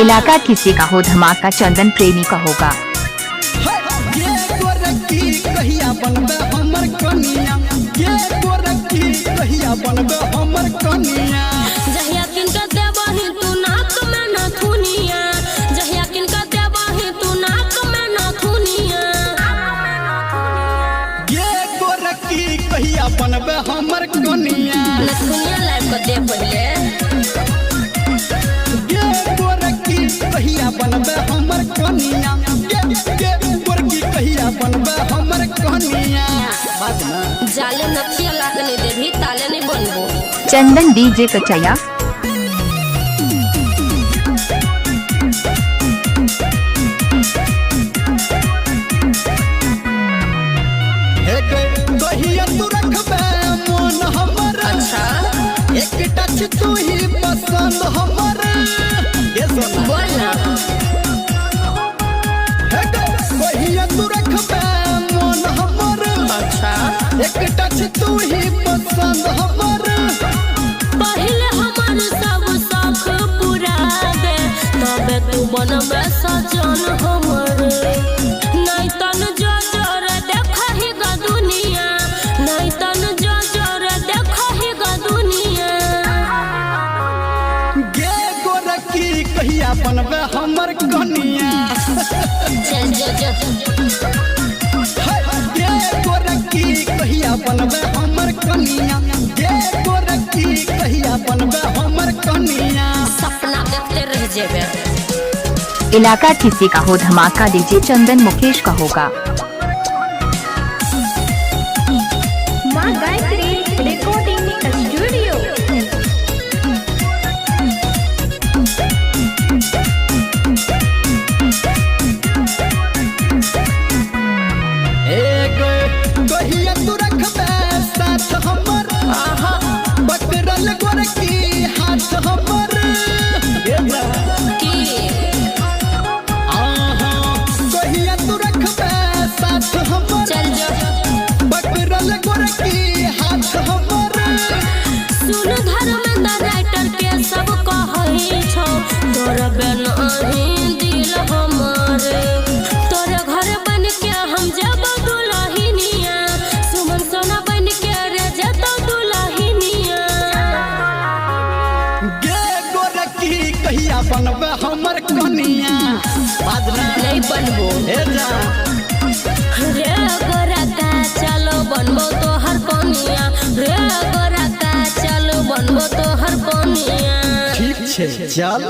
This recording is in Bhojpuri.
इलाका किसी का हो धमाका चंदन प्रेमी का होगा। कहिया बनबे हमर कनिया, ये गोरखी कहिया बनबे हमर कनिया। जहिया किनका देबही तू नाक में नथुनिया, जहिया किनका देबही तू नाक में नथुनिया। ये गोरखी कहिया बनबे हमर कनिया, नथुनिया लाइव को दे पहले। ये गोरखी कहिया बनबे हमर कनिया, ये गोरखी कहिया बनबे हमर कनिया। बात ना जाले नथिया लागने देबी ताले नहीं बनबो। चंदन डीजे कचैया। कहिया तू रखबे मन हमर, अच्छा एक टच तू ही पसंद हमर। ये सोना बोल ना कहिया तू रखबे मन हमर, अच्छा एक टच तू ही पसंद हमर। पहले हमर सब शौक पूरा दे, तबे तू बनबे सजन हमर। नहीं तन जो जोर देखही ग दुनिया, नहीं तन जो जोर देखही ग दुनिया। गे गोरखी कहिया बनबे हमर कनिया, चल जो गे गोरखी कहिया बनबे हमर कनिया, गे गोरखी कहिया बनबे हमर कनिया। सपना देखते रह जेबे। इलाका किसी का हो धमाका डीजे चंदन मुकेश का होगा। माँ गायत्री रिकॉर्डिंग स्टूडियो। कहिया तू रखबे साथ हमर, बकरल गोरखी हाथ हमर। की कहिया तू रखबे साथ हमर, चल जो बकरल गोरखी हाथ हमर। सुन धर्मेंद्र राइटर के सब कहै छौ, तोर बेन अही दिल हमर। तोर घर बन के हम जब दुल्हनिया, सुमन सोना बन के रे जतो दुल्हनिया। गे गोरखी कहिया बनबे हमर कनिया। बाजना नहीं बनबो हे जा रे गोरका चलो बनबो तोहर कनिया, रे गोरका चलो बनबो तोहर कनिया। ठीक छे चल।